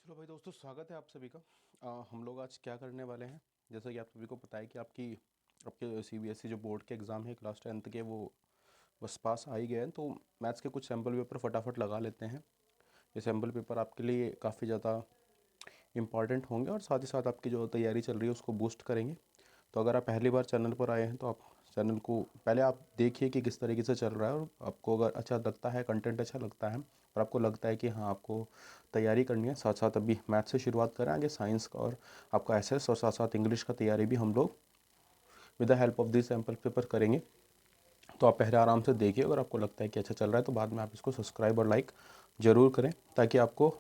Hello भाई दोस्तों, स्वागत है आप सभी का। हम लोग आज क्या करने वाले हैं, जैसा कि आप सभी को पता है कि आपके सीबीएसई जो बोर्ड के एग्ज़ाम है क्लास 10th के, वो बस पास आ ही गए हैं। तो मैथ्स के कुछ सैम्पल पेपर फटाफट लगा लेते हैं। ये सैम्पल पेपर आपके लिए काफ़ी ज़्यादा इम्पॉर्टेंट होंगे और साथ ही साथ आपकी जो तैयारी चल रही है उसको बूस्ट करेंगे। तो अगर आप पहली बार चैनल पर आए हैं तो आप चैनल को पहले आप देखिए कि किस तरीके से चल रहा है, और आपको अगर अच्छा लगता है, कंटेंट अच्छा लगता है और आपको लगता है कि हाँ आपको तैयारी करनी है, साथ साथ अभी मैथ से शुरुआत करें, आगे साइंस का और आपका एसएस और साथ साथ इंग्लिश का तैयारी भी हम लोग with the help of this sample paper करेंगे। तो आप पहले आराम से देखिए, अगर आपको लगता है कि अच्छा चल रहा है तो बाद में आप इसको सब्सक्राइब और लाइक ज़रूर करें, ताकि आपको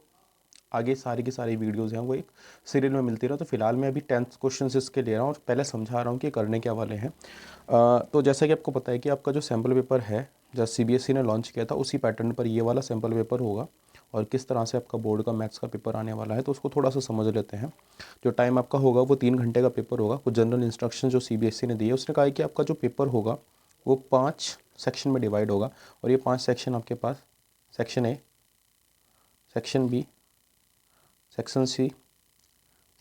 आगे सारी की सारी वीडियोज़ हैं वो एक सीरियल में मिलती रहे। तो फिलहाल मैं अभी 10th क्वेश्चन इसके ले रहा हूँ और पहले समझा रहा हूँ कि करने क्या वाले हैं। तो जैसा कि आपको पता है कि आपका जो सैम्पल पेपर है, जब सीबीएसई ने लॉन्च किया था उसी पैटर्न पर ये वाला सैम्पल पेपर होगा, और किस तरह से आपका बोर्ड का मैथ्स का पेपर आने वाला है तो उसको थोड़ा सा समझ लेते हैं। जो टाइम आपका होगा वो 3 घंटे का पेपर होगा। कुछ जनरल इंस्ट्रक्शन जो सीबीएसई ने दिए, उसने कहा है कि आपका जो पेपर होगा वो 5 सेक्शन में डिवाइड होगा, और ये 5 सेक्शन आपके पास section A, section B, section C,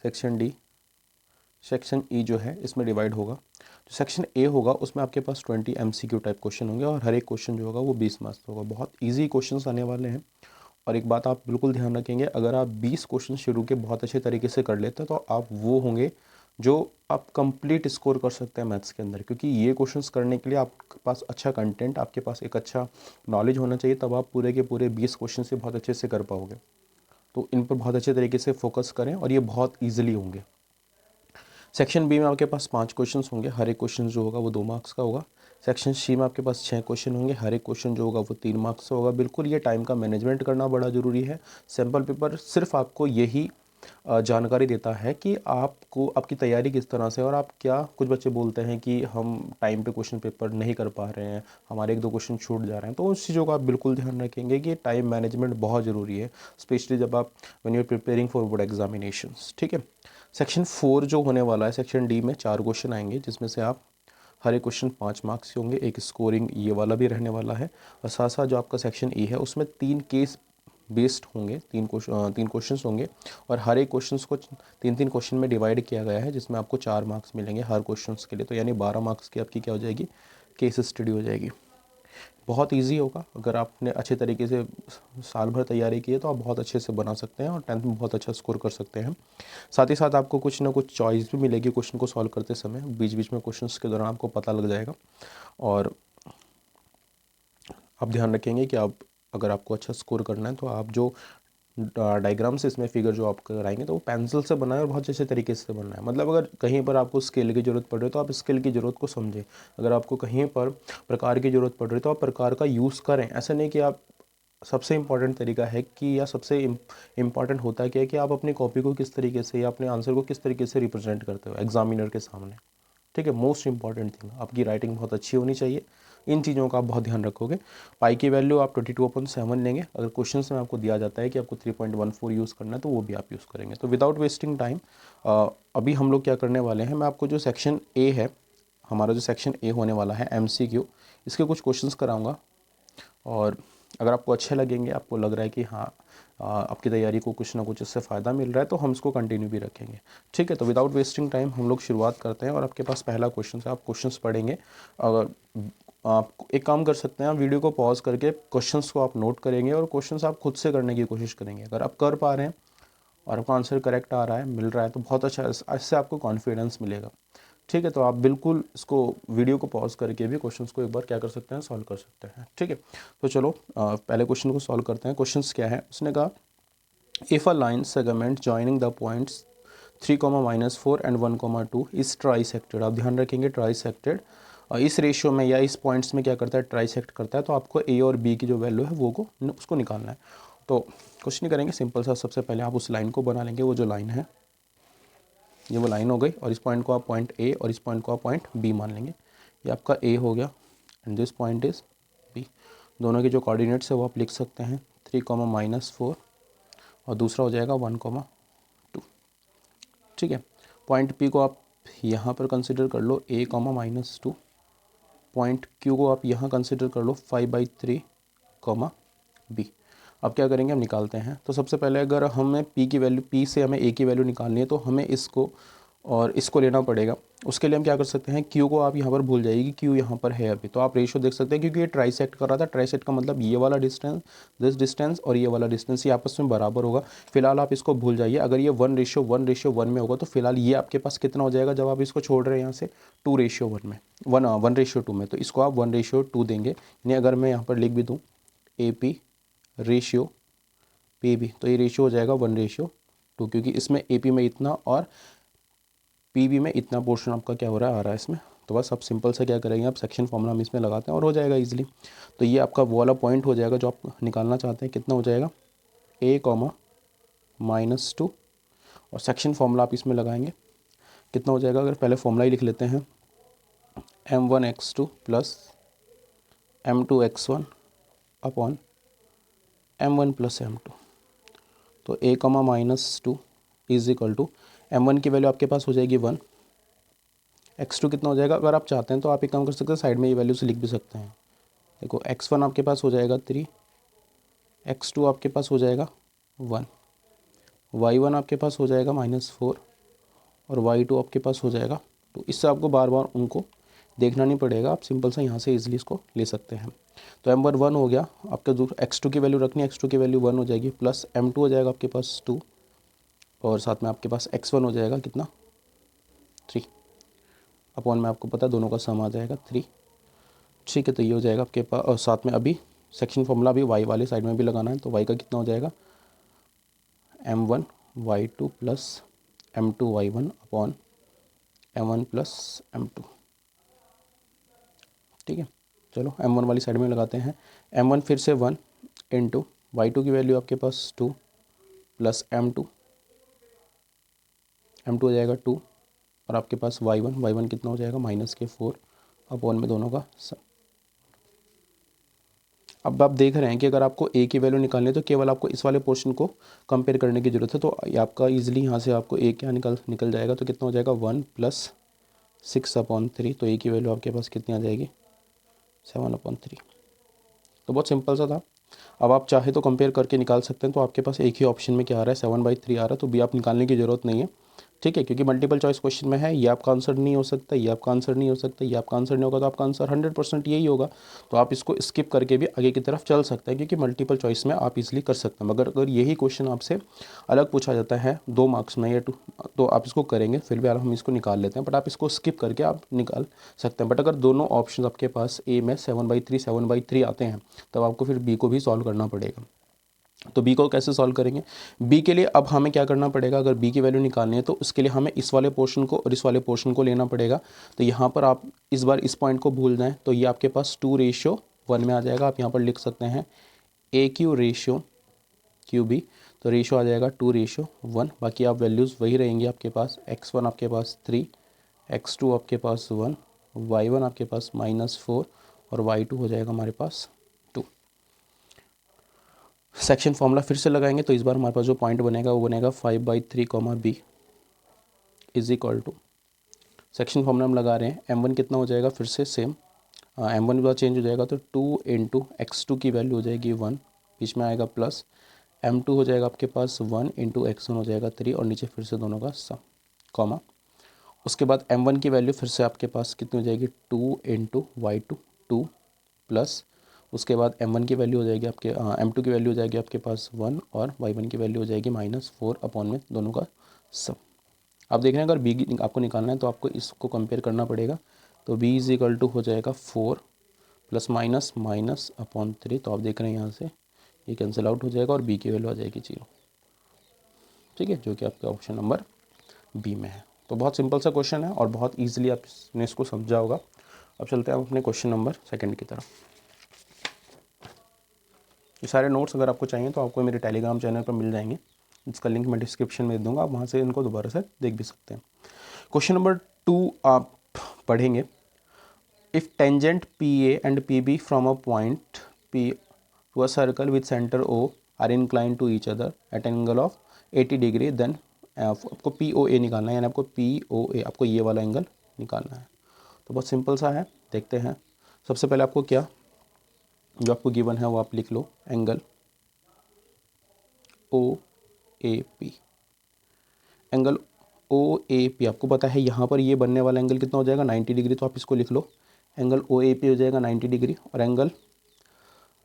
section D, section E जो है इसमें डिवाइड होगा। जो सेक्शन ए होगा उसमें आपके पास 20 एमसीक्यू टाइप क्वेश्चन होंगे, और हर एक क्वेश्चन जो होगा वो 20 मार्क्स का होगा। बहुत इजी क्वेश्चंस आने वाले हैं। और एक बात आप बिल्कुल ध्यान रखेंगे, अगर आप 20 क्वेश्चन शुरू के बहुत अच्छे तरीके से कर लेते हैं तो आप वो होंगे जो आप कंप्लीट स्कोर कर सकते हैं मैथ्स के अंदर, क्योंकि ये क्वेश्चंस करने के लिए आपके पास अच्छा कंटेंट, आपके पास एक अच्छा नॉलेज होना चाहिए, तब आप पूरे के पूरे 20 क्वेश्चन से बहुत अच्छे से कर पाओगे। तो इन पर बहुत अच्छे तरीके से फोकस करें और ये बहुत ईजिली होंगे। सेक्शन बी में आपके पास 5 क्वेश्चन होंगे, हर एक क्वेश्चन जो होगा वो 2 मार्क्स का होगा। सेक्शन सी में आपके पास 6 क्वेश्चन होंगे, हर एक क्वेश्चन जो होगा वो 3 मार्क्स का होगा। बिल्कुल ये टाइम का मैनेजमेंट करना बड़ा ज़रूरी है। सैम्पल पेपर सिर्फ आपको यही जानकारी देता है कि आपको आपकी तैयारी किस तरह से, और आप क्या, कुछ बच्चे बोलते हैं कि हम टाइम पे क्वेश्चन पेपर नहीं कर पा रहे हैं, हमारे 1-2 क्वेश्चन छूट जा रहे हैं। तो उस चीज़ों का आप बिल्कुल ध्यान रखेंगे कि टाइम मैनेजमेंट बहुत ज़रूरी है, स्पेशली जब आप when you are preparing for board examinations. ठीक है। सेक्शन 4 जो होने वाला है, सेक्शन डी में 4 क्वेश्चन आएंगे, जिसमें से आप हर एक क्वेश्चन 5 मार्क्स के होंगे, एक स्कोरिंग ये वाला भी रहने वाला है। और साथ साथ जो आपका सेक्शन ई है उसमें 3 केस बेस्ड होंगे, 3 क्वेश्चंस होंगे, और हर एक क्वेश्चंस को 3-3 क्वेश्चन में डिवाइड किया गया है, जिसमें आपको 4 मार्क्स मिलेंगे हर क्वेश्चंस के लिए। तो यानी 12 मार्क्स की आपकी क्या हो जाएगी, केस स्टडी हो जाएगी। बहुत इजी होगा। अगर आपने अच्छे तरीके से साल भर तैयारी की है तो आप बहुत अच्छे से बना सकते हैं और 10th में बहुत अच्छा स्कोर कर सकते हैं। साथ ही साथ आपको कुछ ना कुछ चॉइस भी मिलेगी क्वेश्चन को सॉल्व करते समय, बीच बीच में क्वेश्चंस के दौरान आपको पता लग जाएगा। और आप ध्यान रखेंगे कि आप, अगर आपको अच्छा स्कोर करना है तो आप जो डायग्राम्स इसमें फिगर जो आप कराएंगे तो वो पेंसिल से बनाए और बहुत अच्छे तरीके से बनना है। मतलब अगर कहीं पर आपको स्केल की ज़रूरत पड़ रही है तो आप स्केल की ज़रूरत को समझें, अगर आपको कहीं पर प्रकार की ज़रूरत पड़ रही है तो आप प्रकार का यूज़ करें। ऐसा नहीं कि आप, सबसे इम्पॉर्टेंट तरीका है कि, या सबसे इम्पॉर्टेंट होता है क्या है कि आप अपनी कॉपी को किस तरीके से या अपने आंसर को किस तरीके से रिप्रेजेंट करते हो एग्जामिनर के सामने। ठीक है, मोस्ट इंपॉर्टेंट थिंग, आपकी राइटिंग बहुत अच्छी होनी चाहिए। इन चीज़ों का आप बहुत ध्यान रखोगे। पाई की वैल्यू आप 22/7 लेंगे। अगर क्वेश्चन में आपको दिया जाता है कि आपको 3.14 यूज़ करना है तो वो भी आप यूज़ करेंगे। तो विदाउट वेस्टिंग टाइम अभी हम लोग क्या करने वाले हैं, मैं आपको जो सेक्शन ए है, हमारा जो सेक्शन ए होने वाला है MCQ, इसके कुछ क्वेश्चंस कराऊंगा। और अगर आपको अच्छे लगेंगे, आपको लग रहा है कि हाँ आपकी तैयारी को कुछ ना कुछ इससे फ़ायदा मिल रहा है, तो हम इसको कंटिन्यू भी रखेंगे। ठीक है, तो विदाउट वेस्टिंग टाइम हम लोग शुरुआत करते हैं। और आपके पास पहला क्वेश्चन है, आप क्वेश्चंस पढ़ेंगे। अगर आप एक काम कर सकते हैं, आप वीडियो को पॉज करके क्वेश्चंस को आप नोट करेंगे और क्वेश्चंस आप खुद से करने की कोशिश करेंगे। अगर आप कर पा रहे हैं और आपका आंसर करेक्ट आ रहा है, मिल रहा है, तो बहुत अच्छा, इससे आपको कॉन्फिडेंस मिलेगा। ठीक है, तो आप बिल्कुल इसको, वीडियो को पॉज करके भी क्वेश्चंस को एक बार क्या कर सकते हैं, सॉल्व कर सकते हैं। ठीक है, तो चलो पहले क्वेश्चन को सॉल्व करते हैं। क्वेश्चंस क्या है, उसने कहा if a line segment joining the points 3, -4 and 1, 2 is trisected. आप ध्यान रखेंगे ट्राइसेक्टेड इस रेशियो में या इस पॉइंट्स में क्या करता है, ट्राइसेक्ट करता है। तो आपको ए और बी की जो वैल्यू है वो को उसको निकालना है। तो कुछ नहीं करेंगे, सिंपल सा, सबसे पहले आप उस लाइन को बना लेंगे। वो जो लाइन है, ये वो लाइन हो गई, और इस पॉइंट को आप पॉइंट ए और इस पॉइंट को आप पॉइंट बी मान लेंगे। ये आपका ए हो गया and this point is B. दोनों के जो कोऑर्डिनेट्स है वो आप लिख सकते हैं, 3, -4, और दूसरा हो जाएगा 1, 2। ठीक है, पॉइंट पी को आप यहाँ पर कंसिडर कर लो A, -2। पॉइंट क्यू को आप यहाँ कंसिडर कर लो 5/3, बी। अब क्या करेंगे, हम निकालते हैं। तो सबसे पहले अगर हमें पी की वैल्यू, पी से हमें ए की वैल्यू निकालनी है तो हमें इसको और इसको लेना पड़ेगा। उसके लिए हम क्या कर सकते हैं, क्यू को आप यहाँ पर भूल जाइए कि क्यू यहाँ पर है अभी, तो आप रेशियो देख सकते हैं क्योंकि ये ट्राइसेक्ट कर रहा था। ट्राइसेक्ट का मतलब ये वाला डिस्टेंस, दिस डिस्टेंस और ये वाला डिस्टेंस ये आपस में बराबर होगा। फिलहाल आप इसको भूल जाइए। अगर ये 1:1:1 में होगा तो फिलहाल ये आपके पास कितना हो जाएगा जब आप इसको छोड़ रहे हैं यहाँ से, 2:1 में, 1:2 में। तो इसको आप 1:2 देंगे। यानी अगर मैं यहाँ पर लिख भी दूँ A P ratio P B, तो ये रेशियो हो जाएगा 1:2, क्योंकि इसमें ए पी में इतना और पी बी में इतना पोर्शन आपका क्या हो रहा है, आ रहा है इसमें। तो बस आप सिंपल से क्या करेंगे, आप सेक्शन फॉर्मूला हम इसमें लगाते हैं और हो जाएगा इजीली। तो ये आपका वो वाला पॉइंट हो जाएगा जो आप निकालना चाहते हैं। कितना हो जाएगा, a, -2 और सेक्शन फॉर्मूला आप इसमें लगाएंगे। कितना हो जाएगा, अगर पहले फॉर्मूला ही लिख लेते हैं, m1x2 plus m2x1 upon m1 plus m2। तो a, -2 is equal to m1 की वैल्यू आपके पास हो जाएगी 1, x2 कितना हो जाएगा। अगर आप चाहते हैं तो आप एक काम कर सकते हैं, साइड में ये वैल्यू से लिख भी सकते हैं। देखो x1 आपके पास हो जाएगा 3, x2 आपके पास हो जाएगा 1, y1 आपके पास हो जाएगा -4 और y2 आपके पास हो जाएगा 2। इससे आपको बार बार उनको देखना नहीं पड़ेगा, आप सिंपल सा यहाँ से इजीली इसको ले सकते हैं। तो m1 1 हो गया आपका, जो x2 की वैल्यू रखनी है, x2 की वैल्यू 1 हो जाएगी, प्लस m2 हो जाएगा आपके पास 2 और साथ में आपके पास x1 हो जाएगा कितना, 3 अपॉन में आपको पता है दोनों का सम आ जाएगा 3। ठीक है, तो ये हो जाएगा आपके पास। और साथ में अभी सेक्शन फॉर्मूला भी y वाले साइड में भी लगाना है, तो y का कितना हो जाएगा, m1 y2 plus m2 y1 upon m1 plus m2। ठीक है, चलो m1 वाली साइड में लगाते हैं। m1 फिर से 1 इंटू y2 की वैल्यू आपके पास 2 प्लस m2 हो जाएगा 2 और आपके पास y1 कितना हो जाएगा, -4 अपॉन में दोनों का सम। अब आप देख रहे हैं कि अगर आपको a की वैल्यू निकालनी है तो केवल आपको इस वाले पोर्शन को कंपेयर करने की ज़रूरत है। तो ये आपका ईजिली यहाँ से आपको a क्या निकल जाएगा, तो कितना हो जाएगा 1 + 6/3। तो a की वैल्यू आपके पास कितनी आ जाएगी, 7/3। तो बहुत सिंपल सा था। अब आप चाहे तो कंपेयर करके निकाल सकते हैं। तो आपके पास एक ही ऑप्शन में क्या आ रहा है, 7/3 आ रहा है, तो b आप निकालने की ज़रूरत नहीं है। ठीक है, क्योंकि मल्टीपल चॉइस क्वेश्चन में है, ये आपका आंसर नहीं हो सकता, ये आपका आंसर नहीं हो सकता, ये आपका आंसर नहीं होगा, तो आपका आंसर 100% यही होगा। तो आप इसको स्किप करके भी आगे की तरफ चल सकते हैं, क्योंकि मल्टीपल चॉइस में आप इजीली कर सकते हैं। मगर अगर यही क्वेश्चन आपसे अलग पूछा जाता है 2 मार्क्स में या 2, तो आप इसको करेंगे, फिर भी हम इसको निकाल लेते हैं, बट आप इसको स्किप करके आप निकाल सकते हैं। बट अगर दोनों ऑप्शन आपके पास ए में 7/3 आते हैं, तब आपको फिर बी को भी सॉल्व करना पड़ेगा। तो b को कैसे सॉल्व करेंगे, b के लिए अब हमें क्या करना पड़ेगा, अगर b की वैल्यू निकालनी है तो उसके लिए हमें इस वाले पोर्शन को और इस वाले पोर्शन को लेना पड़ेगा। तो यहाँ पर आप इस बार इस पॉइंट को भूल जाएं, तो ये आपके पास 2:1 में आ जाएगा। आप यहाँ पर लिख सकते हैं AQ रेशियो QB, तो रेशियो आ जाएगा 2:1। बाकी आप वैल्यूज़ वही रहेंगी आपके पास, x1 आपके पास 3, x2 आपके पास 1, y1 आपके पास -4 और y2 हो जाएगा हमारे पास 2। सेक्शन फॉर्मूला फिर से लगाएंगे, तो इस बार हमारे पास जो पॉइंट बनेगा वो बनेगा 5/3, b is equal to, section formula हम लगा रहे हैं, m1 कितना हो जाएगा, फिर से सेम m1 भी चेंज हो जाएगा, तो 2 इंटू x2 की वैल्यू हो जाएगी 1, बीच में आएगा प्लस m2 हो जाएगा आपके पास 1 इंटू x1 हो जाएगा 3 और नीचे फिर से दोनों का सम, कॉमा। उसके बाद m1 की वैल्यू फिर से आपके पास कितनी हो जाएगी, 2 इंटू y2 2 प्लस उसके बाद m1 की वैल्यू हो जाएगी आपके m2 की वैल्यू हो जाएगी आपके पास 1 और y1 की वैल्यू हो जाएगी -4 अपॉन में दोनों का सम। आप देख रहे हैं अगर b आपको निकालना है तो आपको इसको कंपेयर करना पड़ेगा। तो b इज इक्वल टू हो जाएगा 4 प्लस माइनस माइनस अपॉन 3। तो आप देख रहे हैं यहाँ से ये कैंसिल आउट हो जाएगा और b की वैल्यू आ जाएगी 0। ठीक है, जो कि आपका ऑप्शन नंबर बी में है। तो बहुत सिंपल सा क्वेश्चन है और बहुत ईजिली आपने इसको समझा होगा। अब चलते हैं अपने क्वेश्चन नंबर 2 की तरफ। ये सारे नोट्स अगर आपको चाहिए तो आपको मेरे टेलीग्राम चैनल पर मिल जाएंगे, इसका लिंक मैं डिस्क्रिप्शन में दे दूँगा, आप वहाँ से इनको दोबारा से देख भी सकते हैं। क्वेश्चन नंबर 2 आप पढ़ेंगे, if tangent PA and PB from a point P to a circle with centre O are incline to each other at an angle of 80 degree, then आपको POA निकालना है, यानी आपको POA आपको ये वाला एंगल निकालना है। तो बहुत सिंपल सा है, देखते हैं। सबसे पहले आपको क्या जो आपको गिवन है वो आप लिख लो, angle O A P, angle O A P आपको पता है यहाँ पर ये बनने वाला एंगल कितना हो जाएगा 90 डिग्री, तो आप इसको लिख लो, एंगल ओ ए पी हो जाएगा 90 डिग्री। और एंगल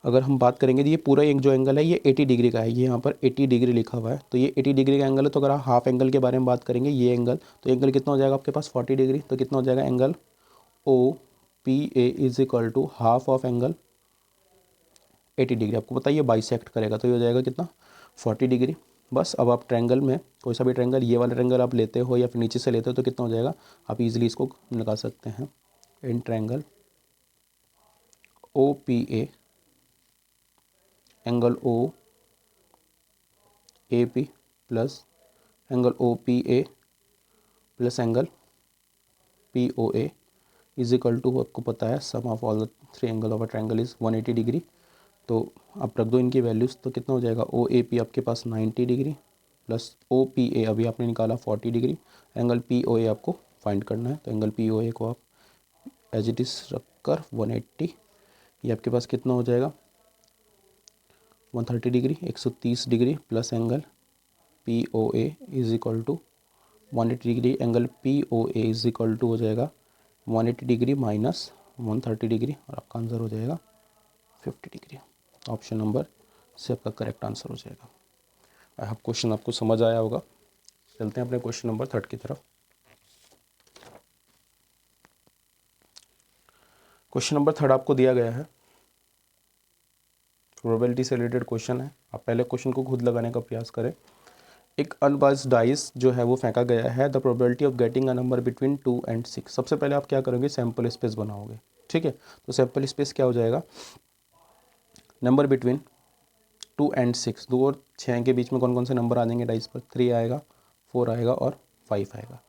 अगर हम बात करेंगे तो ये पूरा एक जो एंगल है ये 80 डिग्री का है, ये यहाँ पर 80 डिग्री लिखा हुआ है, तो ये 80 डिग्री का एंगल है। तो अगर आप हाफ एंगल के बारे में बात करेंगे ये एंगल, तो एंगल कितना हो जाएगा आपके पास 40 डिग्री, तो कितना हो जाएगा angle O P A is equal to half of angle 80 degree. आपको बताइए बाइसेक्ट करेगा तो ये हो जाएगा कितना 40 डिग्री। बस अब आप ट्रायंगल में कोई सा भी ट्रायंगल, ये वाला ट्रायंगल आप लेते हो या फिर नीचे से लेते हो तो कितना हो जाएगा, आप इजीली इसको निकाल सकते हैं। In triangle O P A, angle O A P plus angle O P A plus angle P O A is equal to, आपको पता है sum of all the three angle of a triangle is 180 degree. तो आप रख दो इनकी values, तो कितना हो जाएगा ओ ए पी आपके पास 90 degree plus O P A अभी आपने निकाला 40 degree, angle P O A आपको फाइंड करना है। तो एंगल पी ओ ए को आप एज इट इज़ रख कर 180, ये आपके पास कितना हो जाएगा 130 degree 130 degree plus angle P O A is equal to 180 degree, angle P O A is equal to हो जाएगा 180 डिग्री माइनस 130 डिग्री, और आपका आंसर हो जाएगा 50 डिग्री। ऑप्शन नंबर से आपका करेक्ट आंसर हो जाएगा। आई होप क्वेश्चन आपको समझ आया होगा। चलते हैं अपने क्वेश्चन नंबर 3 की तरफ। क्वेश्चन नंबर 3 आपको दिया गया है, प्रोबेबिलिटी से रिलेटेड क्वेश्चन है। आप पहले क्वेश्चन को खुद लगाने का प्रयास करें। एक अनबाउंस्ड डाइस जो है वो फेंका गया है, the probability of getting a number between 2 and 6। सबसे पहले आप क्या करोगे, सैम्पल स्पेस बनाओगे, ठीक है। तो सैम्पल स्पेस क्या हो जाएगा, नंबर बिटवीन 2 and 6, 2 और 6 के बीच में कौन कौन से नंबर आ जाएंगे डाइस पर, 3 आएगा, 4 आएगा और 5 आएगा,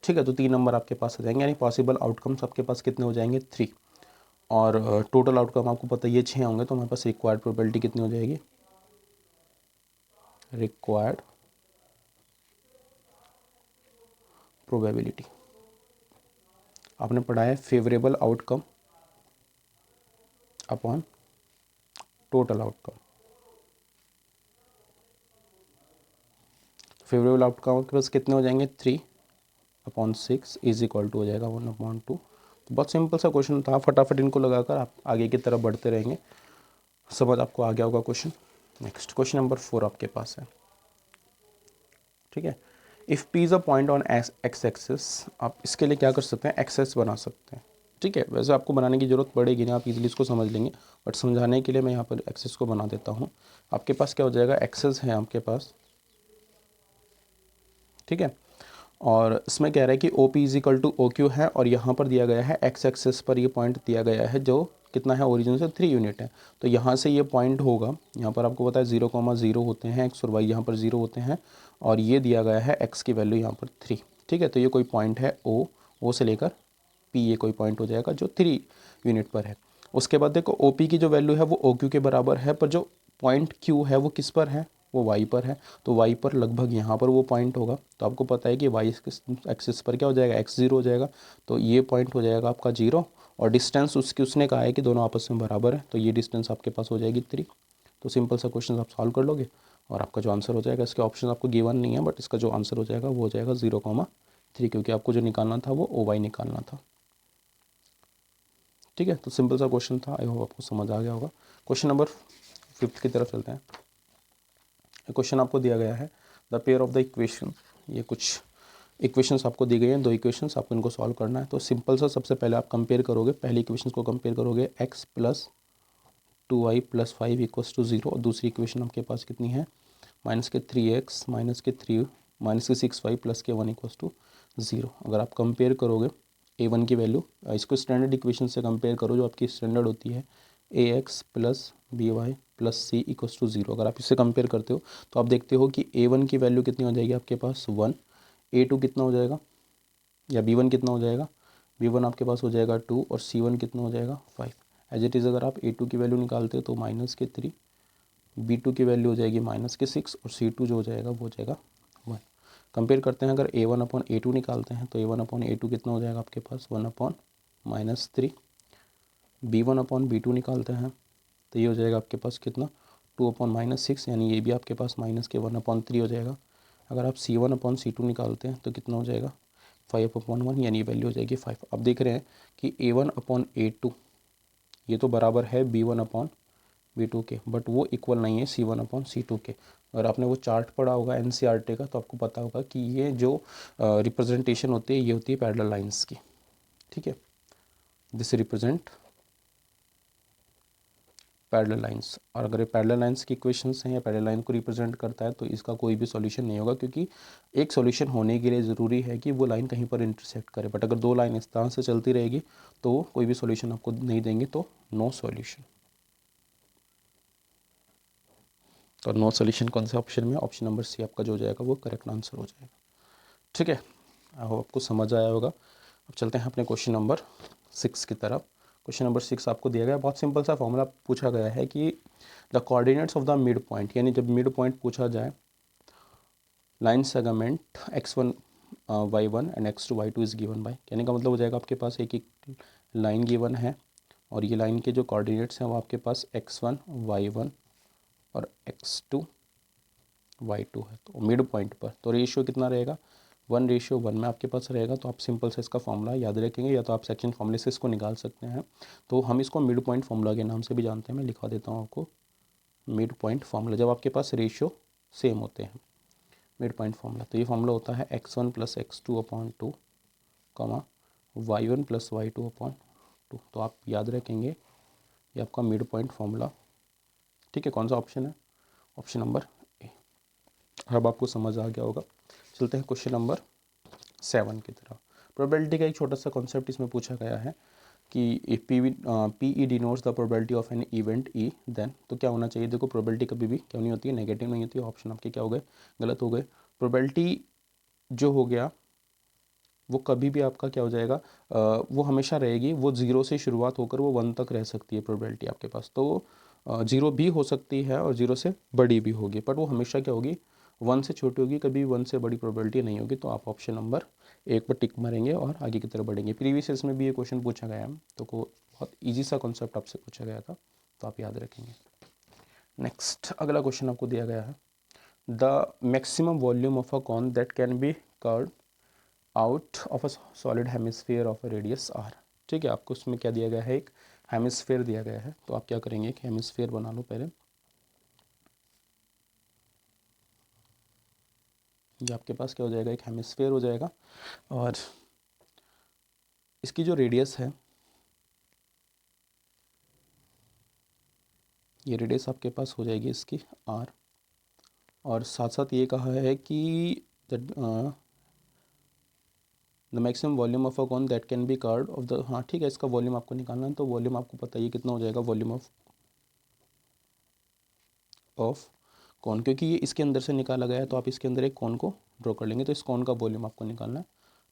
ठीक है। तो 3 नंबर आपके पास आ जाएंगे, यानी पॉसिबल आउटकम्स आपके पास कितने हो जाएंगे 3, और टोटल आउटकम आपको पता है ये 6 होंगे। तो हमारे पास रिक्वायर्ड प्रोबेबिलिटी कितनी हो जाएगी, रिक्वायर्ड प्रोबेबिलिटी आपने पढ़ा है favourable outcome upon total outcome. Favourable outcome आपके पास कितने हो जाएंगे 3/6 इज इक्वल टू हो जाएगा 1/2। तो बहुत सिंपल सा क्वेश्चन था, फटाफट इनको लगाकर आप आगे की तरफ बढ़ते रहेंगे। समझ आपको आ गया होगा क्वेश्चन। नेक्स्ट क्वेश्चन नंबर 4 आपके पास है, ठीक है। If P is a point on x axis, आप इसके लिए क्या कर सकते हैं, एक्सेस बना सकते हैं, ठीक है। वैसे आपको बनाने की ज़रूरत पड़ेगी नहीं, आप इजीली इसको समझ लेंगे, बट समझाने के लिए मैं यहाँ पर एक्सेस को बना देता हूँ। आपके पास क्या हो जाएगा, एक्सेस है आपके पास, ठीक है। और इसमें कह रहा है कि O P is equal to O Q है, और यहाँ पर दिया गया है एक्स एक्सेस पर ये पॉइंट दिया गया है जो कितना है, ओरिजिन से 3 यूनिट है। तो यहाँ से ये पॉइंट होगा, यहाँ पर आपको पता है 0,0 होते हैं एक्स और वाई, यहाँ पर 0 होते हैं, और ये दिया गया है एक्स की वैल्यू यहाँ पर 3, ठीक है। तो ये कोई पॉइंट है ओ से लेकर पी, ये कोई पॉइंट हो जाएगा जो 3 यूनिट पर है। उसके बाद देखो ओ पी की जो वैल्यू है वो ओ क्यू के बराबर है, पर जो पॉइंट क्यू है वो किस पर है, वो वाई पर है। तो वाई पर लगभग यहाँ पर वो पॉइंट होगा। तो आपको पता है कि वाई एक्सिस पर क्या हो जाएगा, x0 हो जाएगा। तो ये पॉइंट हो जाएगा आपका 0, और डिस्टेंस उसने कहा है कि दोनों आपस में बराबर है, तो ये डिस्टेंस आपके पास हो जाएगी 3। तो सिंपल सा क्वेश्चन आप सॉल्व कर लोगे, और आपका जो आंसर हो जाएगा, इसके ऑप्शन आपको गिवन नहीं है, बट इसका जो आंसर हो जाएगा वो हो जाएगा 0,3, क्योंकि आपको जो निकालना था वो ओ वाई निकालना था, ठीक है। तो सिंपल सा क्वेश्चन था, आई होप आपको समझ आ गया होगा। क्वेश्चन नंबर 5 की तरफ चलते हैं। क्वेश्चन आपको दिया गया है, the pair of the equation, ये कुछ इक्वेशंस आपको दी गई हैं, 2 इक्वेशंस, आपको इनको सॉल्व करना है। तो सिंपल सा सबसे पहले आप कंपेयर करोगे, पहली इक्वेशन को कंपेयर करोगे x + 2y + 5 = 0, और दूसरी इक्वेशन आपके पास कितनी है, -3x -6y + k1 = 0। अगर आप कंपेयर करोगे a1 की वैल्यू, इसको स्टैंडर्ड इक्वेशन से कंपेयर करो जो आपकी स्टैंडर्ड होती है, ax + by + c = 0। अगर आप इससे कंपेयर करते हो तो आप देखते हो कि a1 की वैल्यू कितनी हो जाएगी आपके पास 1, a2 कितना हो जाएगा, या b1 कितना हो जाएगा, b1 आपके पास हो जाएगा 2, और c1 कितना हो जाएगा 5। एज इट इज़ अगर आप a2 की वैल्यू निकालते हो तो -3, b2 की वैल्यू हो जाएगी -6, और c2 जो हो जाएगा वो हो जाएगा 1। कंपेयर करते हैं, अगर a1/a2 निकालते हैं तो a1/a2 कितना हो जाएगा आपके पास 1/-3, b1/b2 निकालते हैं तो ये हो जाएगा आपके पास कितना 2/-6, यानी ये भी आपके पास माइनस के 1/3 हो जाएगा। अगर आप C1/C2 निकालते हैं तो कितना हो जाएगा 5/1, यानी ये वैल्यू हो जाएगी 5। अब देख रहे हैं कि A1/A2 ये तो बराबर है B1/B2 के, बट वो इक्वल नहीं है C1/C2 के। अगर आपने वो चार्ट पढ़ा होगा NCERT का तो आपको पता होगा कि ये जो रिप्रेजेंटेशन होती है ये होती है पैरेलल लाइंस की, ठीक है। दिस रिप्रेजेंट पैरेलल लाइंस, और अगर ये पैरेलल लाइंस की इक्वेशंस हैं या पैरेलल लाइन को रिप्रेजेंट करता है तो इसका कोई भी सॉल्यूशन नहीं होगा, क्योंकि एक सॉल्यूशन होने के लिए ज़रूरी है कि वो लाइन कहीं पर इंटरसेक्ट करे। बट अगर दो लाइन इस तरह से चलती रहेगी तो कोई भी सॉल्यूशन आपको नहीं देंगे, तो नो सॉल्यूशन। तो नो सॉल्यूशन कौन से ऑप्शन में? ऑप्शन नंबर सी आपका जो हो जाएगा वो करेक्ट आंसर हो जाएगा, ठीक है। आई होप आपको समझ आया होगा। अब चलते हैं अपने क्वेश्चन नंबर 6 की तरफ। क्वेश्चन नंबर 6 आपको दिया गया है, बहुत सिंपल सा फॉर्मूला पूछा गया है कि the coordinates of the mid point, यानी जब मिड पॉइंट पूछा जाए, line segment x1 y1 and x2 y2 is given by, कहने का मतलब हो जाएगा आपके पास एक लाइन गिवन है और ये लाइन के जो कोऑर्डिनेट्स हैं वो आपके पास x1 y1 और x2 y2 है। तो मिड पॉइंट पर तो रेशियो कितना रहेगा 1:1 में आपके पास रहेगा। तो आप सिंपल से इसका फॉर्मूला याद रखेंगे, या तो आप सेक्शन फॉर्मूले से इसको निकाल सकते हैं। तो हम इसको मिड पॉइंट फॉर्मूला के नाम से भी जानते हैं, मैं लिखा देता हूँ आपको। मिड पॉइंट फॉर्मूला जब आपके पास रेशियो सेम होते हैं, मिड पॉइंट फॉर्मूला, तो ये फॉर्मूला होता है x1 + x2/2 y1 + y2/2। तो आप याद रखेंगे ये आपका मिड पॉइंट फॉर्मूला, ठीक है। कौन सा ऑप्शन है? Option number A. अब आपको समझ आ गया होगा। चलते हैं क्वेश्चन नंबर 7 की तरफ। प्रोबेबिलिटी का एक छोटा सा कॉन्सेप्ट इसमें पूछा गया है कि PE denotes the probability of an event E, then तो क्या होना चाहिए? देखो प्रोबेबिलिटी कभी भी क्या नहीं होती है, नेगेटिव नहीं होती है। ऑप्शन आपके क्या हो गए? गलत हो गए। प्रोबेबिलिटी जो हो गया वो कभी भी आपका क्या हो जाएगा, वो हमेशा रहेगी। वो 0 से शुरुआत होकर वो 1 तक रह सकती है प्रोबेबिलिटी आपके पास। तो 0 भी हो सकती है और 0 से बड़ी भी होगी, बट वो हमेशा क्या होगी 1 से छोटी होगी, कभी 1 से बड़ी प्रोबेबिलिटी नहीं होगी। तो आप ऑप्शन नंबर 1 पर टिक मारेंगे और आगे की तरफ बढ़ेंगे। प्रीवियस ईयर्स में भी ये क्वेश्चन पूछा गया है, तो बहुत ईजी सा कॉन्सेप्ट आपसे पूछा गया था, तो आप याद रखेंगे। नेक्स्ट अगला क्वेश्चन आपको दिया गया है, the maximum volume of a cone that can be curved out of a solid hemisphere of a radius R, ठीक है। आपको उसमें क्या दिया गया है? एक हेमिस्फीयर दिया गया है। तो आप क्या करेंगे, एक हेमिस्फीयर बना लो पहले। ये आपके पास क्या हो जाएगा? एक हेमिस्फीयर हो जाएगा, और इसकी जो रेडियस है, ये रेडियस आपके पास हो जाएगी इसकी r, और साथ साथ ये कहा है कि the maximum volume of a cone that can be curved of the, हाँ ठीक है, इसका वॉल्यूम आपको निकालना है। तो वॉल्यूम आपको पता ही कितना हो जाएगा, वॉल्यूम ऑफ कॉन, क्योंकि ये इसके अंदर से निकाला गया है तो आप इसके अंदर एक कॉन को ड्रॉ कर लेंगे। तो इस कॉन का वॉल्यूम आपको निकालना है,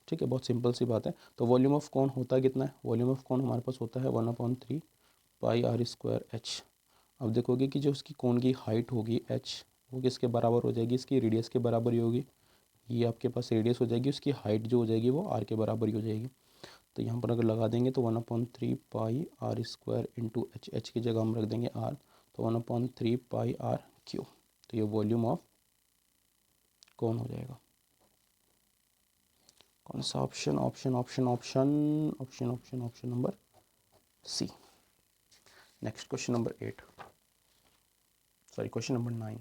ठीक है। बहुत सिंपल सी बात है। तो वॉल्यूम ऑफ कॉन होता कितना है? वॉल्यूम ऑफ कॉन हमारे पास होता है 1/3 πr²h। अब देखोगे कि जो उसकी कॉन की हाइट होगी h, वो किसके बराबर हो जाएगी? इसकी रेडियस के बराबर ही होगी। ये आपके पास रेडियस हो जाएगी, उसकी हाइट जो हो जाएगी वो r के बराबर ही हो जाएगी। तो यहाँ पर अगर लगा देंगे तो 1/3 πr² इंटू h की जगह हम रख देंगे r, तो 1/3 πr3। तो ये वॉल्यूम ऑफ कौन हो जाएगा? कौन सा option? Option option option option option option number C. Next question number 8, sorry question number 9।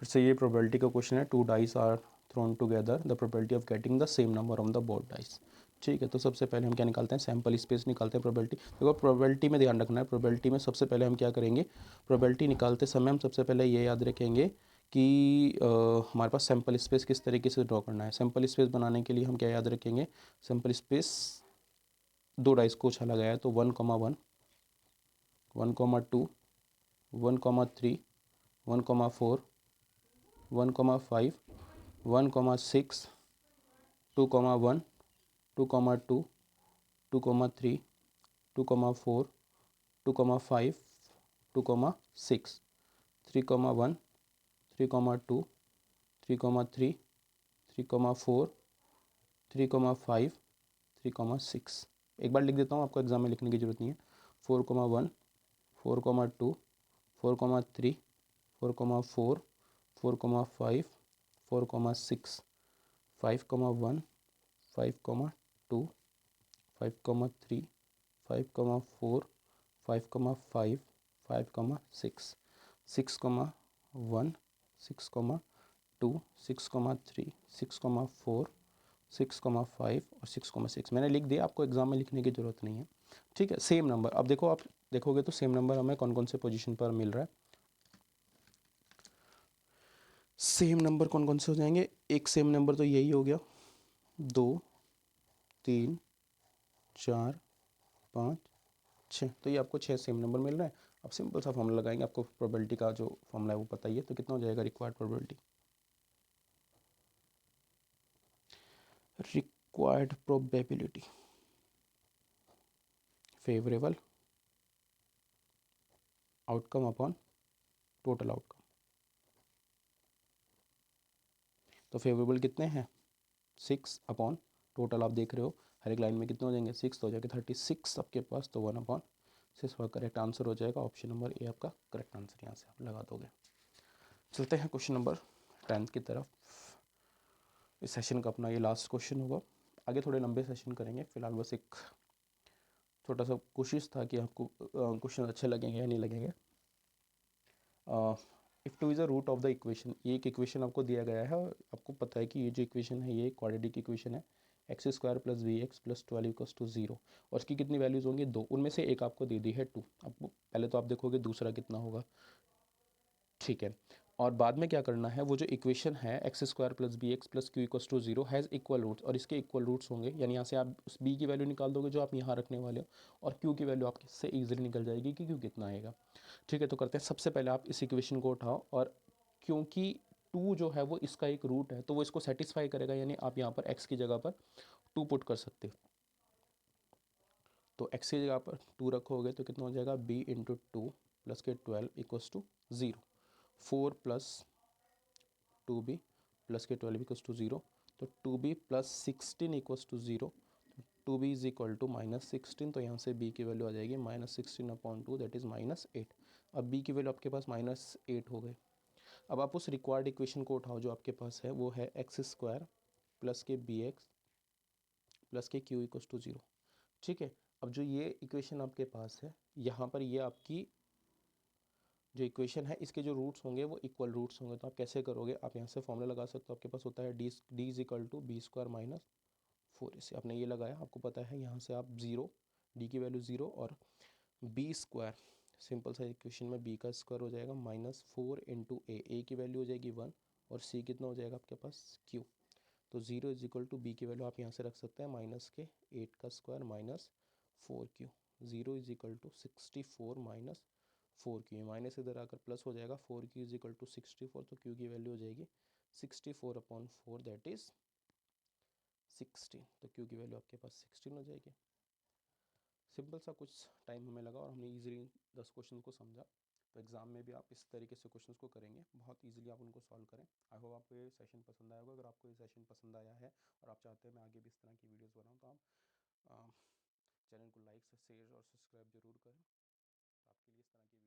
फिर से ये प्रोबेबिलिटी का क्वेश्चन है। 2 dice are thrown together, the probability of getting the same number on the both dice, ठीक है। तो सबसे पहले हम क्या निकालते हैं? सैम्पल स्पेस निकालते हैं। प्रोबेबिलिटी देखो, प्रोबेबिलिटी में ध्यान रखना है। प्रोबेबिलिटी में सबसे पहले हम क्या करेंगे? प्रोबेबिलिटी निकालते समय हम सबसे पहले ये याद रखेंगे कि हमारे पास सैम्पल स्पेस किस तरीके से ड्रॉ करना है। सैम्पल स्पेस बनाने के लिए हम क्या याद रखेंगे? सैम्पल स्पेस 2 डाइस को उछाला गया है, तो 1,1, 1,2, 1,3, 1,4, 1,5, 1,6, 2,1, 2,2, 2,3, 2,4, 2,5, 2,6, 3,1, 3,2, 3,3, 3,4, 3,5, 3,6। एक बार लिख देता हूँ, आपको एग्जाम में लिखने की जरूरत नहीं है। 4,1, 4,2, 4,3, 4,4, 4,5, 4,6, 5,1, 5,2, 5,3, 5,4, 5,5, 5,6, 6,1, 6,2, 6,3, 6,4, 6,5 और 6,6 मैंने लिख दिया, आपको एग्जाम में लिखने की ज़रूरत नहीं है। ठीक है, सेम नंबर। अब देखो, आप देखोगे तो सेम नंबर हमें कौन कौन से पोजीशन पर मिल रहा है। सेम नंबर कौन कौन से हो जाएंगे? एक सेम नंबर तो यही हो गया, 2, 3, 4, 5, 6। तो ये आपको 6 सेम नंबर मिल रहा है। अब सिंपल सा फॉर्मूला लगाएंगे, आपको प्रोबेबिलिटी का जो फॉर्मूला है वो पता ही है। तो कितना हो जाएगा required probability? Required probability favourable outcome upon total outcome. तो फेवरेबल कितने हैं? 6 अपॉन टोटल। आप देख रहे हो हर एक लाइन में कितने हो जाएंगे? 6 तो हो जाएगा 36 आपके पास। तो 1/6 करेक्ट आंसर हो जाएगा। ऑप्शन नंबर ए आपका करेक्ट आंसर यहाँ से आप लगा दोगे। चलते हैं क्वेश्चन नंबर 10 की तरफ। इस सेशन का अपना ये लास्ट क्वेश्चन होगा। आगे थोड़े लंबे सेशन करेंगे, फिलहाल बस एक छोटा सा कोशिश था कि आपको क्वेश्चन अच्छे लगेंगे या नहीं लगेंगे। If two is a root of the equation, ये एक इक्वेशन आपको दिया गया है और आपको पता है कि ये जो इक्वेशन है ये क्वाड्रेटिक इक्वेशन है। X square plus b x plus 12 equals to 0। और इसकी कितनी वैल्यूज़ होंगी? 2। उनमें से एक आपको दे दी है 2। आपको पहले तो आप देखोगे दूसरा कितना होगा। ठीक है, और बाद में क्या करना है, वो जो इक्वेशन है x square plus b x plus q equals to 0 has equal roots, और इसके इक्वल रूट्स होंगे। यानी यहाँ से आप उस बी की वैल्यू निकाल दोगे जो आप यहाँ रखने वाले हो, और क्यू की वैल्यू आपकी इससे ईजिली निकल जाएगी कि क्यू कितना आएगा। ठीक है, तो करते हैं। सबसे पहले आप इस इक्वेशन को उठाओ, और क्योंकि 2 जो है वो इसका एक रूट है तो वो इसको सेटिस्फाई करेगा, यानी आप यहाँ पर x की जगह पर 2 पुट कर सकते हो। तो x की जगह पर 2 रखोगे तो कितना हो जाएगा? b इंटू 2 प्लस के 12 equals to 0। 4 plus 2b plus के 12 इक्वल्स टू 0। तो 2b plus 16 equals to 0। 2b is equal to -16। तो यहाँ से b की वैल्यू आ जाएगी -16/2, दैट इज़ -8। अब b की वैल्यू आपके पास -8 हो गई। अब आप उस रिक्वायर्ड इक्वेशन को उठाओ जो आपके पास है, वो है एक्स स्क्वायर प्लस के बी एक्स प्लस के क्यू इक्वल्स टू 0। ठीक है, अब जो ये इक्वेशन आपके पास है, यहाँ पर ये आपकी जो इक्वेशन है इसके जो रूट्स होंगे वो इक्वल रूट्स होंगे। तो आप कैसे करोगे? आप यहाँ से फॉर्मूला लगा सकते हो। आपके पास होता है d is equal to b square minus 4। इससे आपने ये लगाया, आपको पता है यहाँ से आप 0, डी की वैल्यू 0, और बी स्क्वायर, सिंपल सा इक्वेशन में बी का स्क्वायर हो जाएगा -4 इंटू ए की वैल्यू हो जाएगी 1, और सी कितना हो जाएगा आपके पास? क्यू। तो 0 इज इक्वल टू बी की वैल्यू आप यहाँ से रख सकते हैं -8 का square -4 q. 0 is equal to 64 -4 q. Minus इधर आकर प्लस हो जाएगा। 4 क्यू इज इक्वल टू 64, तो क्यू की वैल्यू हो जाएगी 64/4, दैट इज 16। तो क्यू की वैल्यू आपके पास 16 हो जाएगी। सिंपल सा कुछ टाइम हमें लगा और हमने इजीली 10 क्वेश्चन को समझा। तो एग्ज़ाम में भी आप इस तरीके से क्वेश्चन को करेंगे, बहुत इजीली आप उनको सॉल्व करें। आई होप आपको ये सेशन पसंद आया होगा। अगर आपको ये सेशन पसंद आया है और आप चाहते हैं मैं आगे भी इस तरह की वीडियोस बनाऊं, तो आप चैनल को लाइक शेयर और सब्सक्राइब जरूर करें। आपके लिए इस तरह की